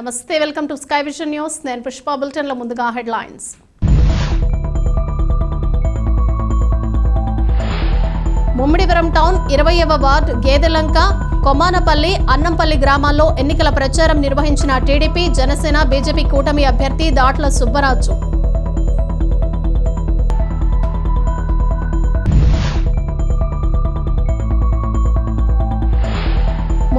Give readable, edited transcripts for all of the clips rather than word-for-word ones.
నమస్తే, welcome to sky vision news. నేను పుష్ప. బులెటిన్లో ముందుగా హెడ్లైన్స్. ముమ్మిడివరం టౌన్ 20వ వార్డు గేదెలంక, కొమానపల్లి, అన్నంపల్లి గ్రామాల్లో ఎన్నికల ప్రచారం నిర్వహించిన టీడీపీ, జనసేన, బీజేపీ కూటమి అభ్యర్థి దాట్ల సుబ్బరాజు.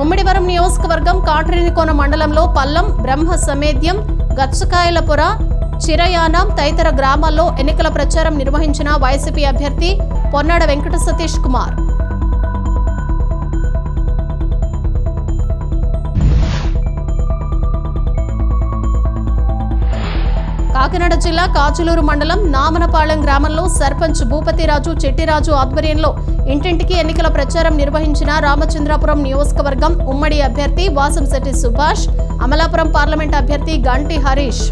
ముమ్మిడివరం నియోజకవర్గం కాట్రేనికోన మండలంలో పల్లం, బ్రహ్మ సమేద్యం, గచ్చకాయలపుర, చిరయానం తదితర గ్రామాల్లో ఎన్నికల ప్రచారం నిర్వహించిన వైసీపీ అభ్యర్థి పొన్నాడ వెంకట సతీష్ కుమార్. కాకినాడ జిల్లా కాచులూరు మండలం నామనపాళెం గ్రామంలో సర్పంచ్ భూపతిరాజు చెట్టిరాజు ఆధ్వర్యంలో ఇంటింటికి ఎన్నికల ప్రచారం నిర్వహించిన రామచంద్రాపురం నియోజకవర్గం ఉమ్మడి అభ్యర్థి వాసంశెట్టి సుభాష్, అమలాపురం పార్లమెంట్ అభ్యర్థి గంటి హరీష్.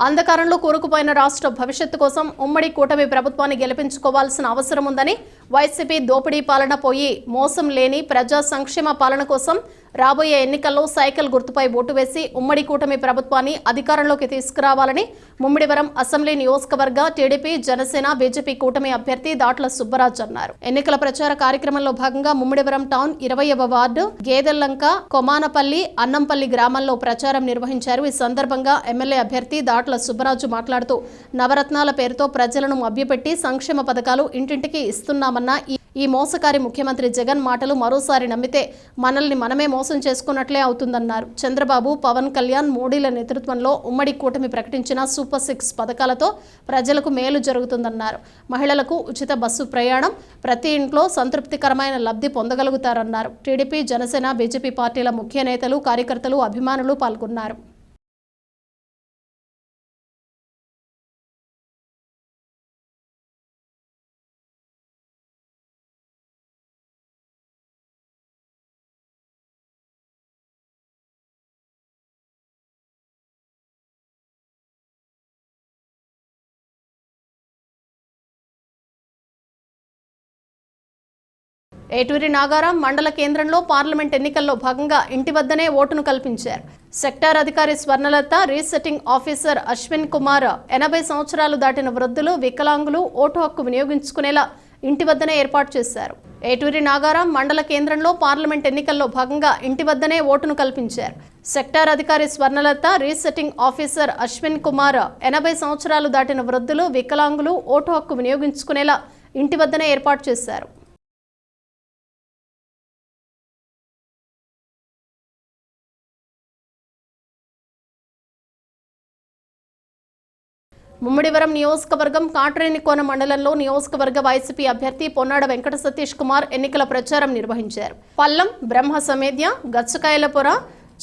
అంధకారంలో కూరుకుపోయిన రాష్ట్ర భవిష్యత్తు కోసం ఉమ్మడి కూటమి ప్రభుత్వాన్ని గెలిపించుకోవాల్సిన అవసరం ఉందని, వైసీపీ దోపిడీ పాలన పోయి మోసం లేని ప్రజా సంక్షేమ పాలన కోసం రాబోయే ఎన్నికల్లో సైకిల్ గుర్తుపై ఓటు వేసి ఉమ్మడి కూటమి ప్రభుత్వాన్ని అధికారంలోకి తీసుకురావాలని ముమ్మిడివరం అసెంబ్లీ నియోజకవర్గ టీడీపీ, జనసేన, బీజేపీ కూటమి అభ్యర్థి దాట్ల సుబ్బరాజు అన్నారు. ఎన్నికల ప్రచార కార్యక్రమంలో భాగంగా ముమ్మిడివరం టౌన్ 20వ వార్డు గేదెల్లంక, కొమానపల్లి, అన్నంపల్లి గ్రామాల్లో ప్రచారం నిర్వహించారు. ఈ సందర్భంగా ఎమ్మెల్యే అభ్యర్థి దాట్ల సుబ్బరాజు మాట్లాడుతూ, నవరత్నాల పేరుతో ప్రజలను మభ్యపెట్టి సంక్షేమ పథకాలు ఇంటింటికి ఇస్తున్నామన్న ఈ మోసకారి ముఖ్యమంత్రి జగన్ మాటలు మరోసారి నమ్మితే మనల్ని మనమే మోసం చేసుకున్నట్లే అవుతుందన్నారు. చంద్రబాబు, పవన్ కళ్యాణ్, మోడీల నేతృత్వంలో ఉమ్మడి కూటమి ప్రకటించిన సూపర్ 6 పథకాలతో ప్రజలకు మేలు జరుగుతుందన్నారు. మహిళలకు ఉచిత బస్సు ప్రయాణం, ప్రతి ఇంట్లో సంతృప్తికరమైన లబ్ధి పొందగలుగుతారన్నారు. టీడీపీ, జనసేన, బీజేపీ పార్టీల ముఖ్య నేతలు, కార్యకర్తలు, అభిమానులు పాల్గొన్నారు. ఏటూరి నాగారం మండల కేంద్రంలో పార్లమెంట్ ఎన్నికల్లో భాగంగా ఇంటి వద్దనే ఓటును కల్పించారు. సెక్టార్ అధికారి స్వర్ణలత, రీసెటింగ్ ఆఫీసర్ అశ్విన్ కుమార్ 80 సంవత్సరాలు దాటిన వృద్ధులు, వికలాంగులు ఓటు హక్కు వినియోగించుకునేలా ఇంటి వద్దనే ఏర్పాటు చేశారు. ఏటూరి నాగారం మండల కేంద్రంలో పార్లమెంట్ ఎన్నికల్లో భాగంగా ఇంటి వద్దనే ఓటును కల్పించారు. సెక్టార్ అధికారి స్వర్ణలత, రీసెటింగ్ ఆఫీసర్ అశ్విన్ కుమార్ 80 సంవత్సరాలు దాటిన వృద్ధులు, వికలాంగులు ఓటు హక్కు వినియోగించుకునేలా ఇంటి వద్దనే ఏర్పాటు చేశారు. ముమ్మిడివరం నియోజకవర్గం కాట్రేనికోన మండలంలో నియోజకవర్గ వైసీపీ అభ్యర్థి పొన్నాడ వెంకట సతీష్ కుమార్ ఎన్నికల ప్రచారం నిర్వహించారు. పల్లం, బ్రహ్మ సమేద్య, గచ్చకాయలపుర,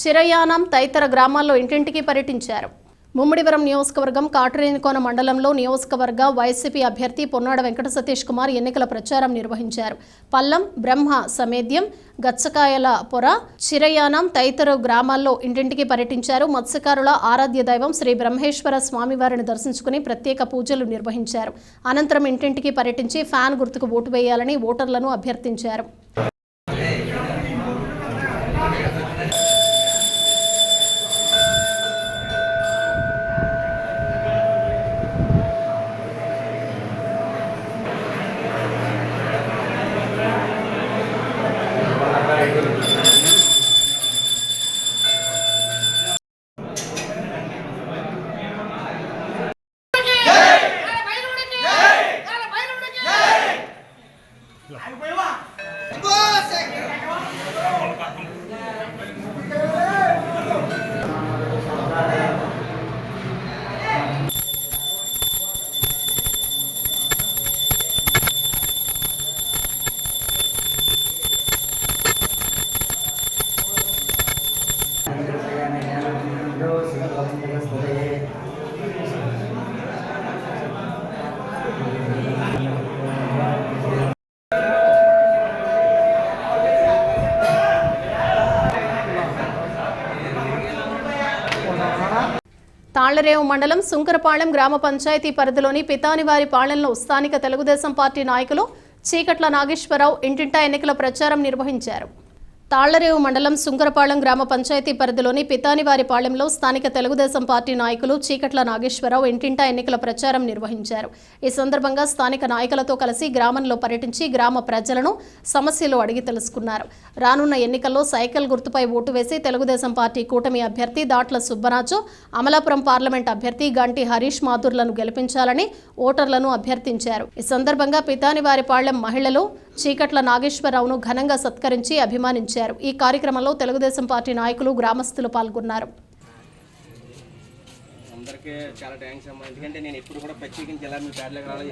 చిరయానం తదితర గ్రామాల్లో ఇంటింటికి పర్యటించారు. ముమ్మిడివరం నియోజకవర్గం కాట్రేనికోన మండలంలో నియోజకవర్గ వైసీపీ అభ్యర్థి పొన్నాడ వెంకట సతీష్ కుమార్ ఎన్నికల ప్రచారం నిర్వహించారు. పల్లం, బ్రహ్మ సమేద్యం, గచ్చకాయలపుర, చిరయానం తదితర గ్రామాల్లో ఇంటింటికి పర్యటించారు. మత్స్యకారుల ఆరాధ్య దైవం శ్రీ బ్రహ్మేశ్వర స్వామివారిని దర్శించుకుని ప్రత్యేక పూజలు నిర్వహించారు. అనంతరం ఇంటింటికి పర్యటించి ఫ్యాన్ గుర్తుకు ఓటు వేయాలని ఓటర్లను అభ్యర్థించారు. తాళ్లరేవు మండలం సుంకరపాళెం గ్రామ పంచాయతీ పరిధిలోని పితానివారిపాళెంలో స్థానిక తెలుగుదేశం పార్టీ నాయకులు చీకట్ల నాగేశ్వరరావు ఇంటింటా ఎన్నికల ప్రచారం నిర్వహించారు. తాళ్లరేవు మండలం సుంకరపాళెం గ్రామ పంచాయతీ పరిధిలోని పితానివారిపాళెంలో స్థానిక తెలుగుదేశం పార్టీ నాయకులు చీకట్ల నాగేశ్వరరావు ఇంటింటా ఎన్నికల ప్రచారం నిర్వహించారు. ఈ సందర్భంగా స్థానిక నాయకులతో కలిసి గ్రామంలో పర్యటించి గ్రామ ప్రజలను సమస్యలు అడిగి తెలుసుకున్నారు. రానున్న ఎన్నికల్లో సైకిల్ గుర్తుపై ఓటు వేసి తెలుగుదేశం పార్టీ కూటమి అభ్యర్థి దాట్ల సుబ్బరాజు, అమలాపురం పార్లమెంట్ అభ్యర్థి గంటి హరీష్ మాథుర్లను గెలిపించాలని ఓటర్లను అభ్యర్థించారు. ఈ సందర్భంగా పితానివారిపాళెం మహిళలు చీకట్ల నాగేశ్వరరావును ఘనంగా సత్కరించి అభిమానించారు. ఈ కార్యక్రమంలో తెలుగుదేశం పార్టీ నాయకులు, గ్రామస్తులు పాల్గొన్నారు. అందరికీ చాలా థ్యాంక్స్ అమ్మా. ఎందుకంటే నేను ఎప్పుడు కూడా ప్రత్యేకించి ఎలా మీ పేటలోకి రావాలి,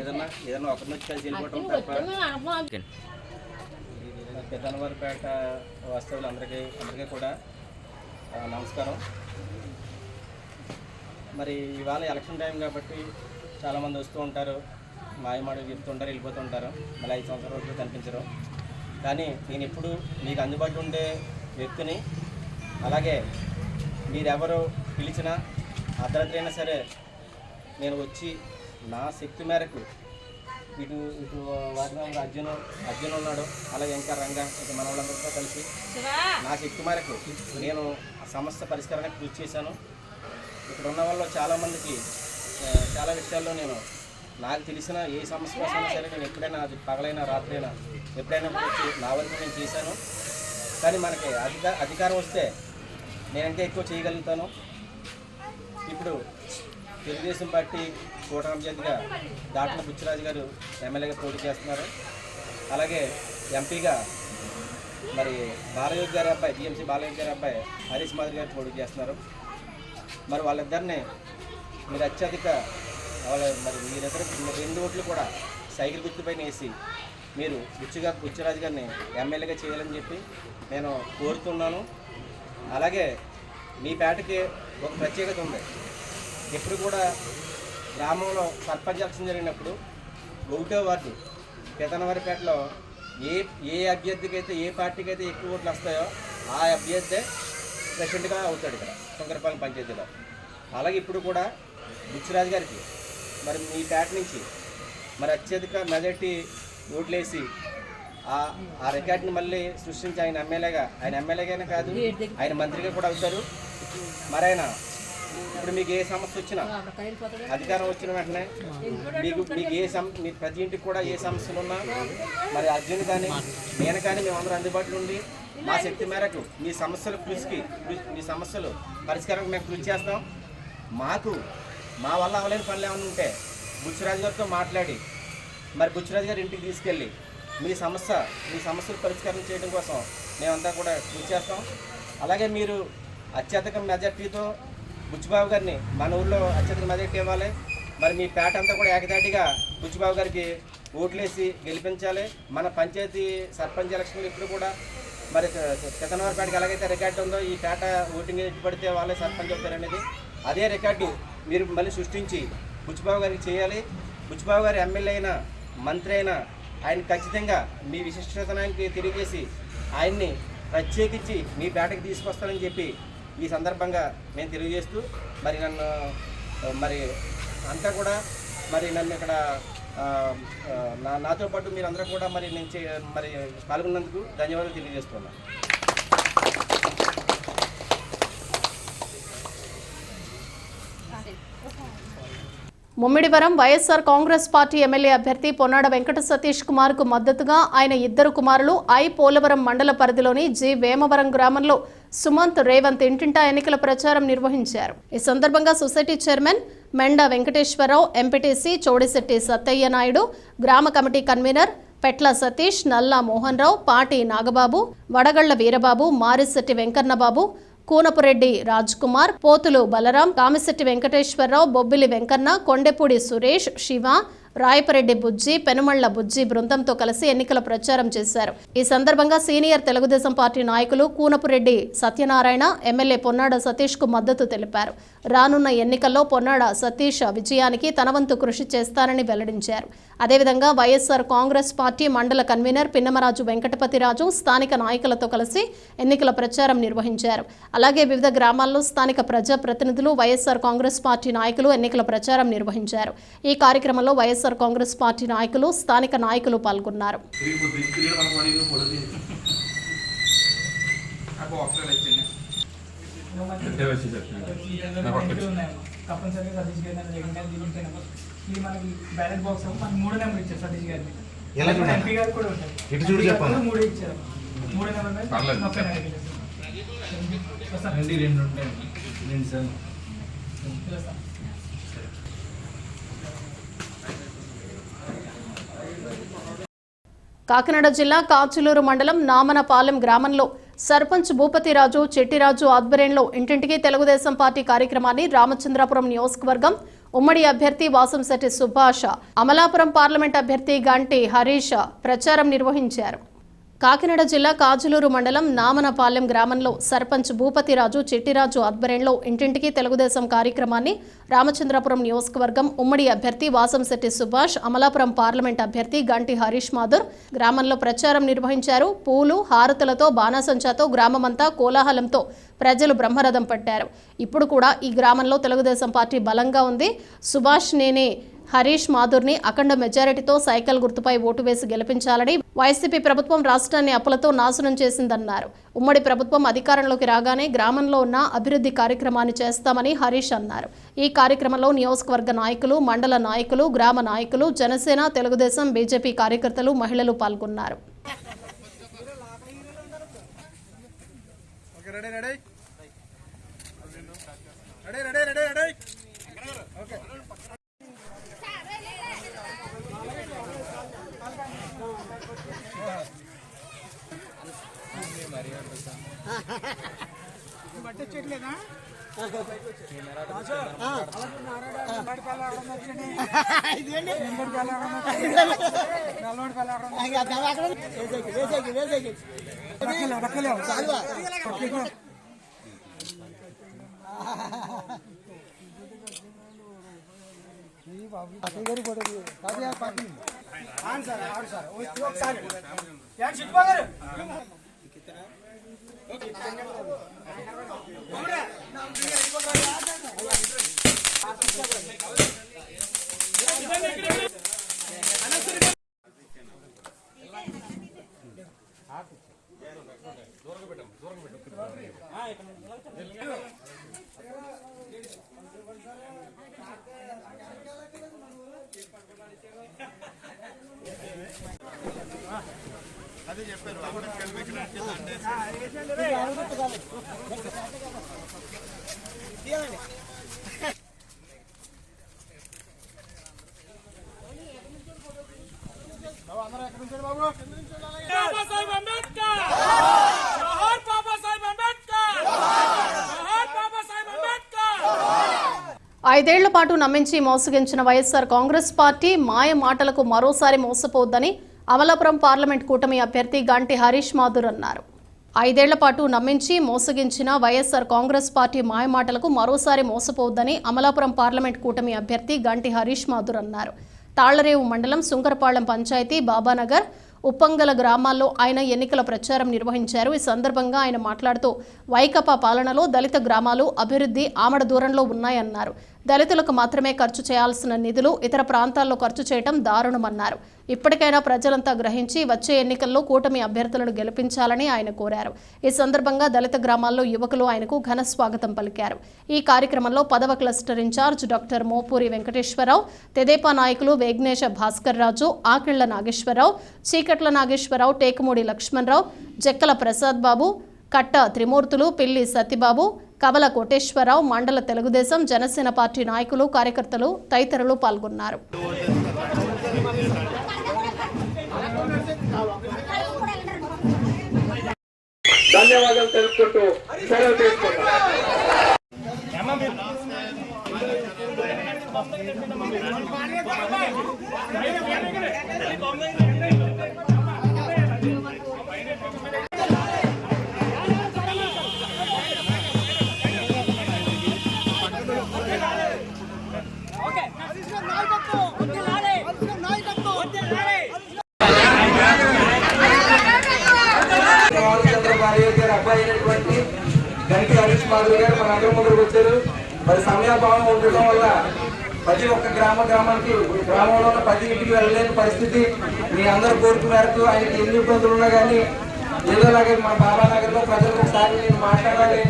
ఏదన్నా ఒకరిని వచ్చి కలిసి వెళ్ళిపోవటం తప్ప పెద్దనవారిపేట వాస్తవులు అందరికీ కూడా నమస్కారం. మరి ఇవాళ ఎలక్షన్ టైం కాబట్టి చాలామంది వస్తూ ఉంటారు, మాయమాటలు చెప్తుంటారు, వెళ్ళిపోతుంటారు, మళ్ళీ 5 సంవత్సరాల వరకు కనిపించరు. కానీ నేను ఎప్పుడు మీకు అందుబాటులో ఉండే వ్యక్తిని. అలాగే మీరెవరు పిలిచినా అర్ధరాత్రి అయినా సరే నేను వచ్చి నా శక్తి మేరకు ఇటు వారిని అర్జున్ ఉన్నాడు, అలాగే ఇంకా రంగా ఇక మన వాళ్ళందరితో కలిసి నా శక్తి మేరకు నేను సమస్య పరిష్కారానికి కృషి చేశాను. ఇక్కడ ఉన్న వాళ్ళు చాలామందికి చాలా విషయాల్లో నేను నాకు తెలిసిన ఏ సమస్య కోసమైనా సరే నేను ఎప్పుడైనా, అది పగలైనా రాత్రైనా ఎప్పుడైనా వచ్చి నా వరకు నేను చేశాను. కానీ మనకి అధికారం వస్తే నేను ఇంకా ఎక్కువ చేయగలుగుతాను. ఇప్పుడు తెలుగుదేశం పార్టీ కూటమి అభ్యర్థిగా దాట్ల బుచ్చిరాజు గారు ఎమ్మెల్యేగా పోటీ చేస్తున్నారు. అలాగే ఎంపీగా మరి బాలయోగి గారి అబ్బాయి, టీఎంసీ బాలయోగి గారి అబ్బాయి హరీష్ మాథుర్ గారు పోటీ చేస్తున్నారు. మరి వాళ్ళిద్దరిని మీరు అత్యధిక మరి మీరిద్దరు 2 ఓట్లు కూడా సైకిల్ గుర్తుపైన వేసి మీరు బుచ్చిరాజు గారిని ఎమ్మెల్యేగా చేయాలని చెప్పి నేను కోరుతున్నాను. అలాగే మీ పేటకి ఒక ప్రత్యేకత ఉంది. ఎప్పుడు కూడా గ్రామంలో సర్పంచ్ ఎలక్షన్ జరిగినప్పుడు 1వ వార్డు పితానివారిపేటలో ఏ అభ్యర్థికి అయితే, ఏ పార్టీకి అయితే ఎక్కువ ఓట్లు వస్తాయో ఆ అభ్యర్థే ప్రెసిడెంట్గా అవుతాడు ఇక్కడ సుంకరపాలెం పంచాయతీలో. అలాగే ఇప్పుడు కూడా బుచ్చిరాజు గారికి మరి మీ పేట నుంచి మరి అత్యధిక మెజార్టీ ఓట్లేసి ఆ రికార్డుని మళ్ళీ సృష్టించి ఆయన ఎమ్మెల్యేగానే కాదు, ఆయన మంత్రిగా కూడా అవుతారు. మరి ఆయన ఇప్పుడు మీకు ఏ సమస్య వచ్చినా, అధికారం వచ్చిన వెంటనే మీకు మీ ప్రతి ఇంటికి కూడా ఏ సమస్యలు ఉన్నా మరి అర్జున్ కానీ నేను కానీ మేమందరం అందుబాటులో ఉండి మా శక్తి మేరకు మీ సమస్యలు పరిష్కారం మేము కృషి చేస్తాం. మా వల్ల అవలేని పనులు ఏమైనా ఉంటే బుచ్చిరాజు గారితో మాట్లాడి మరి బుచ్చిరాజు గారి ఇంటికి తీసుకెళ్ళి మీ సమస్యలు పరిష్కారం చేయడం కోసం మేమంతా కూడా కృషి చేస్తాం. అలాగే మీరు అత్యధిక మెజార్టీతో బుచ్చిబాబు గారిని మన ఊళ్ళో అత్యధిక మెజార్టీ ఇవ్వాలి. మరి మీ పేట అంతా కూడా ఏకదాటిగా బుచ్చిబాబు గారికి ఓట్లేసి గెలిపించాలి. మన పంచాయతీ సర్పంచ్ ఎలక్షన్లు ఇప్పుడు కూడా మరి పితానివారిపేటకి ఎలాగైతే రికార్డు ఉందో ఈ పేట ఓటింగ్ ఎట్టి పడితే వాళ్ళే సర్పంచ్ అవుతారనేది అదే రికార్డు మీరు మళ్ళీ సృష్టించి బుచ్చిబాబు గారికి చేయాలి. బుచ్చిబాబు గారు ఎమ్మెల్యే అయినా, మంత్రి అయినా ఆయన ఖచ్చితంగా మీ విశిష్టతనానికి తెలియజేసి ఆయన్ని ప్రత్యేకించి మీ పేటకి తీసుకొస్తానని చెప్పి ఈ సందర్భంగా నేను తెలియజేస్తూ మరి అంతా కూడా నన్ను ఇక్కడ నాతో పాటు మీరందరూ కూడా మరి పాల్గొన్నందుకు ధన్యవాదాలు తెలియజేస్తున్నాను. ముమ్మిడివరం వైఎస్ఆర్ కాంగ్రెస్ పార్టీ ఎమ్మెల్యే అభ్యర్థి పొన్నాడ వెంకట సతీష్ కుమార్ కు మద్దతుగా ఆయన 2 కుమారులు పోలవరం మండల పరిధిలోని జి వేమవరం గ్రామంలో సుమంత్, రేవంత్ ఇంటింటా ఎన్నికల ప్రచారం నిర్వహించారు. ఈ సందర్భంగా society chairman Menda Venkateswararao, MPTC Chodisetti Sattaiah Naidu, గ్రామ కమిటీ కన్వీనర్ పెట్ల సతీష్, నల్లా మోహన్ రావు, పాటి నాగబాబు, వడగళ్ల వీరబాబు, మారిశెట్టి వెంకన్నబాబు, కూనపురెడ్డి రాజ్ కుమార్, పోతులు బలరాం, కామిశెట్టి వెంకటేశ్వరరావు, బొబ్బిలి వెంకన్న, కొండెపూడి సురేష్, శివ, రాయపరెడ్డి బుజ్జి, పెనుమళ్ల బుజ్జి బృందంతో కలిసి ఎన్నికల ప్రచారం చేశారు. ఈ సందర్భంగా సీనియర్ తెలుగుదేశం పార్టీ నాయకులు కూనపురెడ్డి సత్యనారాయణ, ఎమ్మెల్యే పొన్నాడ సతీష్ కు మద్దతు తెలిపారు. రానున్న ఎన్నికల్లో పొన్నాడ సతీష్ విజయానికి తన వంతు కృషి చేస్తారని వెల్లడించారు. అదేవిధంగా వైఎస్ఆర్ కాంగ్రెస్ పార్టీ మండల కన్వీనర్ పిన్నమరాజు వెంకటపతిరాజు స్థానిక నాయకులతో కలిసి ఎన్నికల ప్రచారం నిర్వహించారు. అలాగే వివిధ గ్రామాల్లో స్థానిక ప్రజాప్రతినిధులు, వైఎస్ఆర్ కాంగ్రెస్ పార్టీ నాయకులు ఎన్నికల ప్రచారం నిర్వహించారు. ఈ కార్యక్రమంలో వైఎస్ఆర్ కాంగ్రెస్ పార్టీ నాయకులు, స్థానిక నాయకులు పాల్గొన్నారు. ఇది మనకి బ్యాలెట్ బాక్స్ మనకి 3 నెంబర్ ఇచ్చారు సతీష్ గారిని. ఎంపీ గారు కూడా ఉంటారు. ఇటు చూడు చెప్పండి. 3 ఇచ్చారు. 3 నెంబర్ మీద 30 రెండు ఉంటాయి. రెండు సార్. కాకినాడ జిల్లా కాచులూరు మండలం నామనపాలెం గ్రామంలో సర్పంచ్ భూపతిరాజు చెట్టిరాజు ఆధ్వర్యంలో ఇంటింటికి తెలుగుదేశం పార్టీ కార్యక్రమాన్ని రామచంద్రాపురం నియోజకవర్గం ఉమ్మడి అభ్యర్థి వాసంశెట్టి సుభాష్, అమలాపురం పార్లమెంట్ అభ్యర్థి గంటి హరీష్ ప్రచారం నిర్వహించారు. కాకినాడ జిల్లా కాజులూరు మండలం నామనపాలెం గ్రామంలో సర్పంచ్ భూపతిరాజు చెట్టిరాజు ఆధ్వర్యంలో ఇంటింటికి తెలుగుదేశం కార్యక్రమాన్ని రామచంద్రపురం నియోజకవర్గం ఉమ్మడి అభ్యర్థి వాసంశెట్టి సుభాష్, అమలాపురం పార్లమెంట్ అభ్యర్థి గంటి హరీష్ మాధుర్ గ్రామంలో ప్రచారం నిర్వహించారు. పూలు, హారతులతో, బాణాసంచాతో గ్రామమంతా కోలాహలంతో ప్రజలు బ్రహ్మరథం పట్టారు. ఇప్పుడు కూడా ఈ గ్రామంలో తెలుగుదేశం పార్టీ బలంగా ఉంది. సుభాష్ నేనే హరీష్ మాధుర్ని అఖండ మెజారిటీతో సైకిల్ గుర్తుపై ఓటు వేసి గెలిపించాలని వైసీపీ ప్రభుత్వం రాష్ట్రాన్ని అప్పులతో నాశనం చేసిందన్నారు. ఉమ్మడి ప్రభుత్వం అధికారంలోకి రాగానే గ్రామంలో ఉన్న అభివృద్ధి కార్యక్రమాన్ని చేస్తామని హరీష్ అన్నారు. ఈ కార్యక్రమంలో నియోజకవర్గ నాయకులు, మండల నాయకులు, గ్రామ నాయకులు, జనసేన, తెలుగుదేశం, బీజేపీ కార్యకర్తలు, మహిళలు పాల్గొన్నారు. అదే చెప్పారు. అందరూ ఎక్కడి నుంచి బాబు? బాబాసాహెబ్ అంబేద్కర్. జోహార్ బాబాసాహెబ్ అంబేద్కర్. జోహార్ బాబాసాహెబ్ అంబేద్కర్. 5 ఏళ్ల పాటు నమ్మించి మోసగించిన వైఎస్ఆర్ కాంగ్రెస్ పార్టీ మాయ మాటలకు మరోసారి మోసపోవద్దని అమలాపురం పార్లమెంట్ కూటమి అభ్యర్థి గంటి హరీష్ మాధుర్ అన్నారు. 5 ఏళ్ల పాటు నమ్మించి మోసగించిన వైఎస్ఆర్ కాంగ్రెస్ పార్టీ మాయమాటలకు మరోసారి మోసపోవద్దని అమలాపురం పార్లమెంట్ కూటమి అభ్యర్థి గంటి హరీష్ మాధుర్ అన్నారు. తాళ్లరేవు మండలం సుంకరపాళెం పంచాయతీ, బాబానగర్, ఉప్పంగల గ్రామాల్లో ఆయన ఎన్నికల ప్రచారం నిర్వహించారు. ఈ సందర్భంగా ఆయన మాట్లాడుతూ వైకాపా పాలనలో దళిత గ్రామాలు అభివృద్ధి ఆమడ దూరంలో ఉన్నాయన్నారు. దళితులకు మాత్రమే ఖర్చు చేయాల్సిన నిధులు ఇతర ప్రాంతాల్లో ఖర్చు చేయడం దారుణమన్నారు. ఇప్పటికైనా ప్రజలంతా గ్రహించి వచ్చే ఎన్నికల్లో కూటమి అభ్యర్థులను గెలిపించాలని ఆయన కోరారు. ఈ సందర్భంగా దళిత గ్రామాల్లో యువకులు ఆయనకు ఘన స్వాగతం పలికారు. ఈ కార్యక్రమంలో 10వ cluster incharge doctor Mopuri Venkateswararao, తెదేపా నాయకులు వేగ్నేశ భాస్కర్ రాజు, ఆకిళ్ల నాగేశ్వరరావు, చీకట్ల నాగేశ్వరరావు, టేకుమూడి లక్ష్మణరావు, జక్కల ప్రసాద్ బాబు, కట్ట త్రిమూర్తులు, పిల్లి సత్యబాబు, కవల కోటేశ్వరరావు, మండల తెలుగుదేశం, జనసేన పార్టీ నాయకులు, కార్యకర్తలు తదితరులు పాల్గొన్నారు. ధన్యవాదాలు తెలుపుకుంటూ సెలవు తీసుకుంటాం. అబ్బాయి అయినటువంటి గంటి హరీష్ మాధవ్ గారు మన అందరం ముందుకు వచ్చారు. మరి సమయాభావం ఉండటం వల్ల ప్రతి ఒక్క గ్రామానికి గ్రామంలో ఉన్న 10 ఇంటికి వెళ్ళలేని పరిస్థితి. మీ అందరి కోరిక మేరకు ఆయనకి ఎన్ని ఇబ్బందులు ఉన్నా కానీ ఏదోలాగే మా బాబానగర్లో ప్రజలకు ఒకసారి నేను మాట్లాడాలి,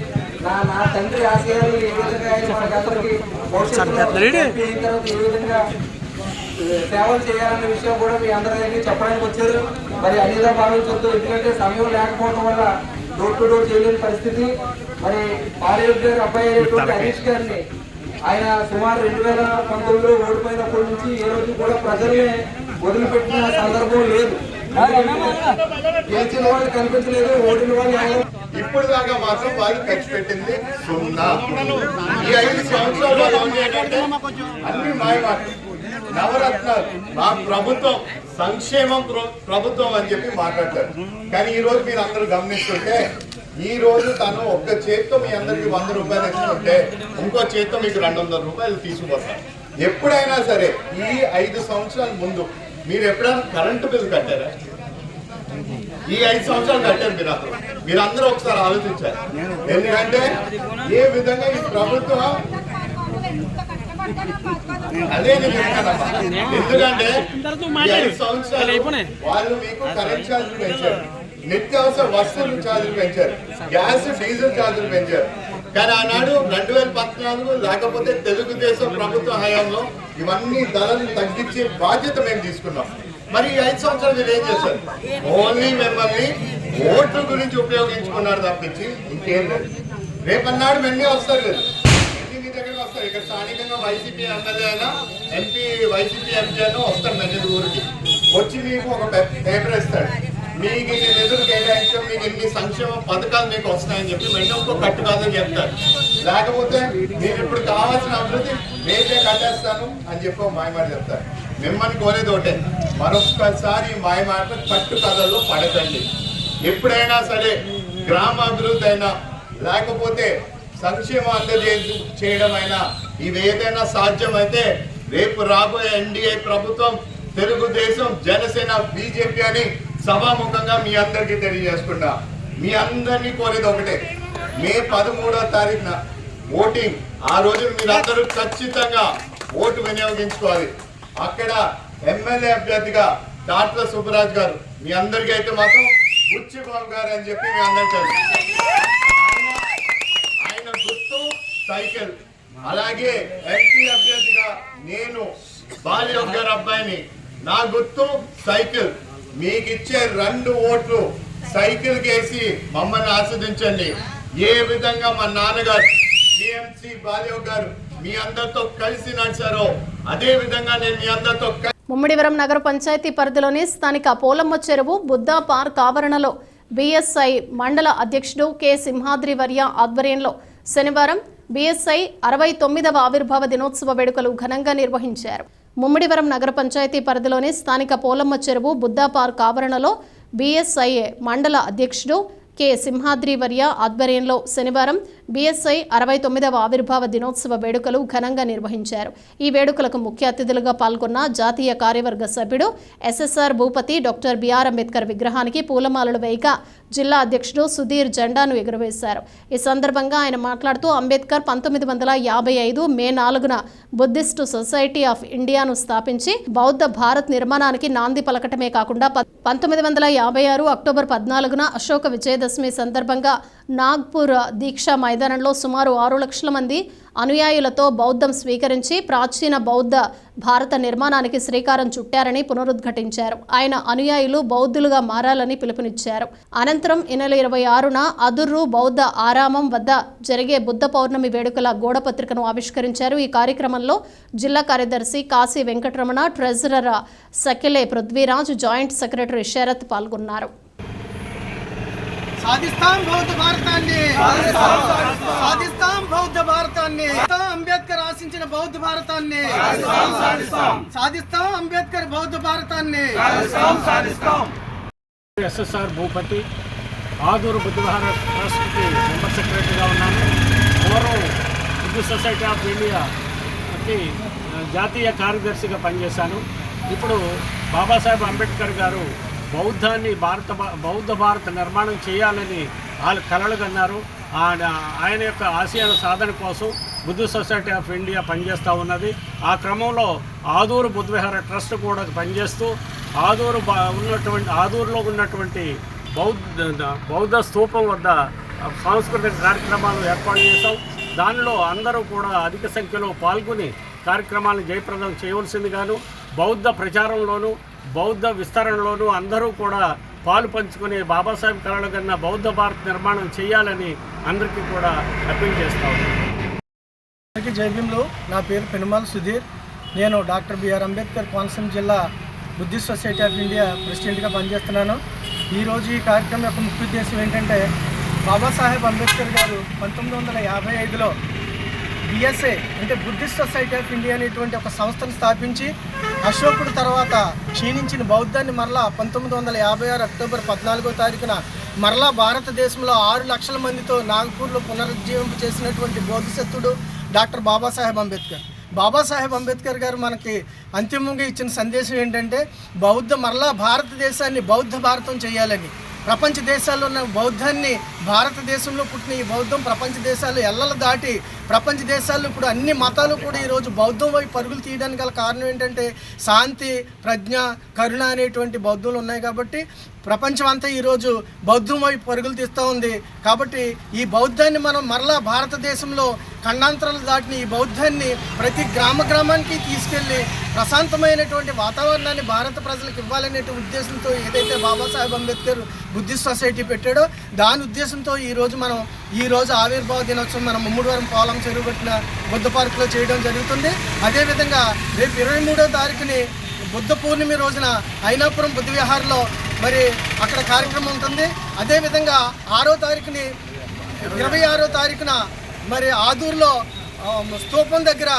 నా తండ్రి ఆశయాలు ఏ విధంగా ఆయన మనకందరికి భవిష్యత్తులో ఏ విధంగా సేవలు చేయాలనే విషయం కూడా మీ అందరికీ చెప్పడానికి వచ్చారు. మరి అన్నిదా భావించొద్దు, ఎందుకంటే సమయం లేకపోవడం వల్ల డోర్ టు డోర్ చేయలేని పరిస్థితి. మరి ఆర్ఎఫ్ గారు అబ్బాయి అయినటువంటి హరీష్ గారిని ఆయన సుమారు 2019లో ఓడిపోయినప్పటి నుంచి ఏ రోజు కూడా ప్రజల్ని వదిలిపెట్టిన సందర్భం లేదు. గెలిచిన వాళ్ళు కనిపించలేదు, ఓడిన వాళ్ళు ఇప్పుడు దాకా మాత్రం వాళ్ళు ఖర్చు పెట్టింది 0. ఈ 5 సంవత్సరాలు అన్ని మాయమాటలు, నవరత్నాలు, మా ప్రభుత్వం సంక్షేమం ప్రభుత్వం అని చెప్పి మాట్లాడతారు. కానీ ఈ రోజు మీరు అందరూ గమనిస్తుంటే ఈ రోజు తను ఒక్క చేత్తో మీ అందరికి 100 రూపాయలు ఇస్తుంటే ఇంకో చేత్తో మీకు 200 రూపాయలు తీసుకుపోతారు. ఎప్పుడైనా సరే ఈ 5 సంవత్సరాల ముందు మీరు ఎప్పుడైనా కరెంటు బిల్లు కట్టారా? ఈ 5 సంవత్సరాలు కట్టారు మీరందరూ ఒకసారి ఆలోచించారు. ఎందుకంటే ఏ విధంగా ఈ ప్రభుత్వం అదే ఎందుకంటే 5 సంవత్సరాలు వాళ్ళు మీకు కరెంట్ ఛార్జీలు పెంచారు, నిత్యావసర వస్తువులు ఛార్జీలు పెంచారు, గ్యాస్ డీజిల్ ఛార్జీలు పెంచారు. కానీ ఆనాడు 2014 లేకపోతే తెలుగుదేశం ప్రభుత్వ హయాంలో ఇవన్నీ ధరలు తగ్గించే బాధ్యత మేము తీసుకున్నాం. మరి ఈ 5 సంవత్సరాలు మీరు ఏం చేశారు? ఓన్లీ మిమ్మల్ని ఓట్ల గురించి ఉపయోగించుకున్నారు తప్పించి ఇంకేం లేదు. రేపన్నాడు మెన్నీ వస్తారు లేదు, మీ దగ్గరకు వస్తారు. ఇక్కడ స్థానికంగా వైసీపీ ఎమ్మెల్యే అయినా ఎంపీ వైసీపీ ఎంపీ అయినా వస్తారు మెన్నీ ఊరికి వచ్చి మీకు ఒక పేపర్ ఇస్తాడు, మీకు ఇన్ని నిధులు కేటాయించాం, మీకు ఇన్ని సంక్షేమ పథకాలు మీకు వస్తాయని చెప్పి మెన్నీ ఇంకో కట్టు కాదని చెప్తారు. లేకపోతే మీరు ఇప్పుడు కావాల్సిన అభివృద్ధి రేపే కట్టేస్తాను అని చెప్పి మాయమాట చెప్తారు. మిమ్మల్ని కోరేది ఒకటే, మరొక్కసారి మాయమాట కట్టు కథల్లో పడకండి. ఎప్పుడైనా సరే గ్రామాభివృద్ధి అయినా లేకపోతే సంక్షేమం చేయడం అయినా ఇవేదైనా సాధ్యమైతే రేపు రాబోయే ఎన్డీఏ ప్రభుత్వం తెలుగుదేశం జనసేన బీజేపీ అని సభాముఖంగా మీ అందరికీ తెలియజేసుకున్నా. మీ అందరినీ కోరేది ఒకటే, మే 13వ తారీఖున ఓటింగ్. ఆ రోజు మీరందరూ ఖచ్చితంగా ఓటు వినియోగించుకోవాలి. అక్కడ ఎమ్మెల్యే అభ్యర్థిగా డాక్టర్ సుబ్బరాజ్ గారు, మీ అందరికీ అయితే మాత్రం బుచ్చిబాబు గారు అని చెప్పి మీ అందరికీ తెలుసు. ఆయన గుర్తు సైకిల్. అలాగే ఎంపీ అభ్యర్థిగా నేను బాలయోగ్ గారి అబ్బాయిని, నా గుర్తు సైకిల్. మీకు ఇచ్చే 2 ఓట్లు సైకిల్ కేసి మమ్మల్ని ఆస్వాదించండి. ఏ విధంగా మా నాన్నగారు టిఎంసి బాలయోగ్ గారు మీ అందరితో కలిసి నడిచారో అదే విధంగా నేను మీ అందరితో. ముమ్మిడివరం నగర పంచాయతీ పరిధిలోని స్థానిక పోలమ్మ చెరువు బుద్ధా పార్క్ ఆవరణలో బీఎస్ఐ మండల అధ్యక్షుడు కె సింహాద్రి వర్య ఆధ్వర్యంలో శనివారం బీఎస్ఐ 69వ ఆవిర్భావ దినోత్సవ వేడుకలు ఘనంగా నిర్వహించారు. ముమ్మిడివరం నగర పంచాయతీ పరిధిలోని స్థానిక పోలమ్మ చెరువు బుద్ధా పార్క్ ఆవరణలో బీఎస్ఐ మండల అధ్యక్షుడు కె సింహాద్రి వర్య ఆధ్వర్యంలో శనివారం బీఎస్ఐ 69వ ఆవిర్భావ దినోత్సవ వేడుకలు ఘనంగా నిర్వహించారు. ఈ వేడుకలకు ముఖ్య అతిథులుగా పాల్గొన్న జాతీయ కార్యవర్గ సభ్యుడు SSR Bhupathi doctor BR Ambedkar విగ్రహానికి పూలమాలలు వేయగా జిల్లా అధ్యక్షుడు సుధీర్ జెండాను ఎగురవేశారు. ఈ సందర్భంగా ఆయన మాట్లాడుతూ అంబేద్కర్ 1955 మే 4న బుద్ధిస్టు సొసైటీ ఆఫ్ ఇండియాను స్థాపించి బౌద్ధ భారత్ నిర్మాణానికి నాంది పలకటమే కాకుండా 1956 అక్టోబర్ 14న అశోక విజయదశమి సందర్భంగా నాగ్పూర్ దీక్షా మైదానంలో సుమారు 6 లక్షల మంది అనుయాయులతో బౌద్ధం స్వీకరించి ప్రాచీన బౌద్ధ భారత నిర్మాణానికి శ్రీకారం చుట్టారని పునరుద్ఘాటించారు. ఆయన అనుయాయులు బౌద్ధులుగా మారాలని పిలుపునిచ్చారు. అనంతరం ఈ నెల 26న అదుర్రు బౌద్ధ ఆరామం వద్ద జరిగే బుద్ధ పౌర్ణమి వేడుకల గోడపత్రికను ఆవిష్కరించారు. ఈ కార్యక్రమంలో జిల్లా కార్యదర్శి Kashi Venkataramana, treasurer Sakele Prithviraj, joint secretary Sharath పాల్గొన్నారు. సాధిస్తాం బౌద్ధ భారతాన్ని, సాధిస్తాం బౌద్ధ భారతాన్ని, అంబేద్కర్ ఆశించిన బౌద్ధ భారతాన్ని సాధిస్తాం, అంబేద్కర్ బౌద్ధ భారతాన్ని ఎస్ఎస్ఆర్ భూపతి ఆదూరు బుద్ధవిహార ట్రస్ట్కి మెంబర్ సెక్రటరీగా ఉన్నాను. పూర్వం హిందూ సొసైటీ ఆఫ్ ఇండియాకి జాతీయ కార్యదర్శిగా పనిచేశాను. ఇప్పుడు బాబాసాహెబ్ అంబేద్కర్ గారు బౌద్ధ భారత నిర్మాణం చేయాలని వాళ్ళు కలలు కన్నారు. ఆయన యొక్క ఆశయాల సాధన కోసం బుద్ధ సొసైటీ ఆఫ్ ఇండియా పనిచేస్తూ ఉన్నది. ఆ క్రమంలో ఆదూరు బుద్ధవిహార ట్రస్ట్ కూడా పనిచేస్తూ ఆదూరులో ఉన్నటువంటి బౌద్ధ స్తూపం వద్ద సాంస్కృతిక కార్యక్రమాలు ఏర్పాటు చేశాం. దానిలో అందరూ కూడా అధిక సంఖ్యలో పాల్గొని కార్యక్రమాలను జయప్రదం చేయవలసిందిగాను, బౌద్ధ ప్రచారంలోనూ బౌద్ధ విస్తరణలోనూ అందరూ కూడా పాలు పంచుకుని బాబాసాహెబ్ కలలు కన్నా బౌద్ధ భారత్ నిర్మాణం చేయాలని అందరికీ కూడా అప్పీల్ చేస్తా ఉన్నాను. జైభీంలో నా పేరు పెనుమాల సుధీర్. నేను డాక్టర్ బిఆర్ అంబేద్కర్ కోనసీమ జిల్లా బుద్ధిస్ట్ సొసైటీ ఆఫ్ ఇండియా ప్రెసిడెంట్గా పనిచేస్తున్నాను. ఈరోజు ఈ కార్యక్రమం యొక్క ముఖ్య ఉద్దేశం ఏంటంటే, బాబాసాహెబ్ అంబేద్కర్ గారు 1955లో బిఎస్ఏ అంటే బుద్ధిస్ట్ సొసైటీ ఆఫ్ ఇండియా అనేటువంటి ఒక సంస్థను స్థాపించి అశోకుడు తర్వాత క్షీణించిన బౌద్ధాన్ని మరలా 1956 అక్టోబర్ 14వ తారీఖున మరలా భారతదేశంలో 6 లక్షల మందితో నాగపూర్లో పునరుజ్జీవింప చేసినటువంటి బోధిసత్వుడు డాక్టర్ బాబాసాహెబ్ అంబేద్కర్. బాబాసాహెబ్ అంబేద్కర్ గారు మనకి అంతిమంగా ఇచ్చిన సందేశం ఏంటంటే, మరలా భారతదేశాన్ని బౌద్ధ భారతం చేయాలని. ప్రపంచ దేశాల్లో ఉన్న బౌద్ధాన్ని, భారతదేశంలో పుట్టిన ఈ బౌద్ధం ప్రపంచ దేశాలు ఎల్లలు దాటి ప్రపంచ దేశాల్లో ఇప్పుడు అన్ని మతాలు కూడా ఈరోజు బౌద్ధం వైపు పరుగులు తీయడానికి గల కారణం ఏంటంటే, శాంతి, ప్రజ్ఞ, కరుణ అనేటువంటి బౌద్ధంలు ఉన్నాయి. కాబట్టి ప్రపంచం అంతా ఈరోజు బౌద్ధం వైపు పరుగులు తీస్తూ ఉంది. కాబట్టి ఈ బౌద్ధాన్ని మనం మరలా భారతదేశంలో ఖండాంతరాలు దాటిన ఈ బౌద్ధాన్ని ప్రతి గ్రామానికి తీసుకెళ్ళి ప్రశాంతమైనటువంటి వాతావరణాన్ని భారత ప్రజలకు ఇవ్వాలనే ఉద్దేశంతో ఏదైతే బాబాసాహెబ్ అంబేద్కర్ బుద్ధిస్ట్ సొసైటీ పెట్టాడో దాని ఉద్దేశంతో ఈరోజు ఆవిర్భావ దినోత్సవం మనం ముమ్మడివరం పోలం చెరువు కట్టిన బుద్ధ పార్కులో చేయడం జరుగుతుంది. అదేవిధంగా రేపు 23వ తారీఖుని బుద్ధ పూర్ణిమ రోజున అయినాపురం బుద్ధ విహార్లో మరి అక్కడ కార్యక్రమం ఉంటుంది. అదేవిధంగా 26వ తారీఖున మరి ఆదూరులో స్తూపం దగ్గర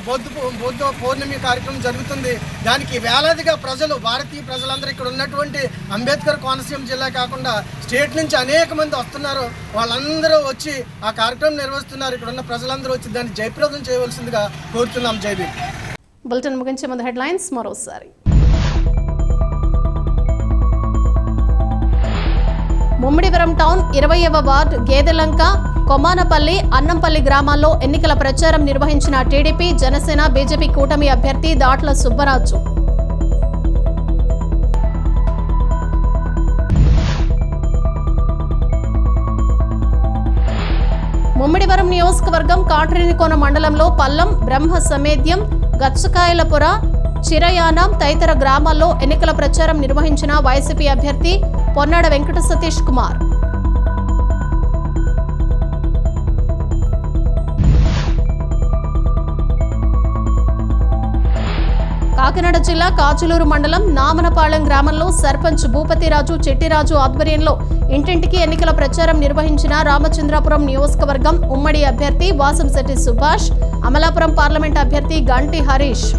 బౌద్ధ పౌర్ణమి కార్యక్రమం జరుగుతుంది. దానికి వేలాదిగా ప్రజలు, భారతీయ ప్రజలందరూ ఇక్కడ ఉన్నటువంటి అంబేద్కర్ కోనసీమ జిల్లా కాకుండా స్టేట్ నుంచి అనేక మంది వస్తున్నారు. వాళ్ళందరూ వచ్చి ఆ కార్యక్రమం నిర్వహిస్తున్నారు. ఇక్కడ ఉన్న ప్రజలందరూ వచ్చి దాన్ని జయప్రదం చేయవలసిందిగా కోరుతున్నాం. జై భీమ్. బులెటిన్ ముగించే ముందు హెడ్లైన్స్ మరోసారి. ముమ్మిడివరం టౌన్ 20వ వార్డు గేదెలంక, కొమానపల్లి, అన్నంపల్లి గ్రామాల్లో ఎన్నికల ప్రచారం నిర్వహించిన టీడీపీ, జనసేన, బీజేపీ కూటమి అభ్యర్థి దాట్ల సుబ్బరాజు. ముమ్మిడివరం నియోజకవర్గం కాట్రేనికోన మండలంలో పల్లం, బ్రహ్మ సమేద్యం, గచ్చకాయలపుర, చిరయానం తదితర గ్రామాల్లో ఎన్నికల ప్రచారం నిర్వహించిన వైసీపీ అభ్యర్థి పొన్నాడ వెంకట సతీష్ కుమార్. కాకినాడ జిల్లా కాచులూరు మండలం నామనపాళెం గ్రామంలో సర్పంచ్ భూపతిరాజు చెట్టిరాజు ఆధ్వర్యంలో ఇంటింటికి ఎన్నికల ప్రచారం నిర్వహించిన రామచంద్రాపురం నియోజకవర్గం ఉమ్మడి అభ్యర్థి వాసంశెట్టి సుభాష్, అమలాపురం పార్లమెంట్ అభ్యర్థి గంటి హరీష్.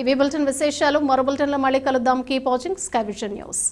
ఇవి బులెటిన్ విశేషాలు. మరో బులెటిన్లో మళ్ళీ కలుద్దాం. Keep watching sky vision news.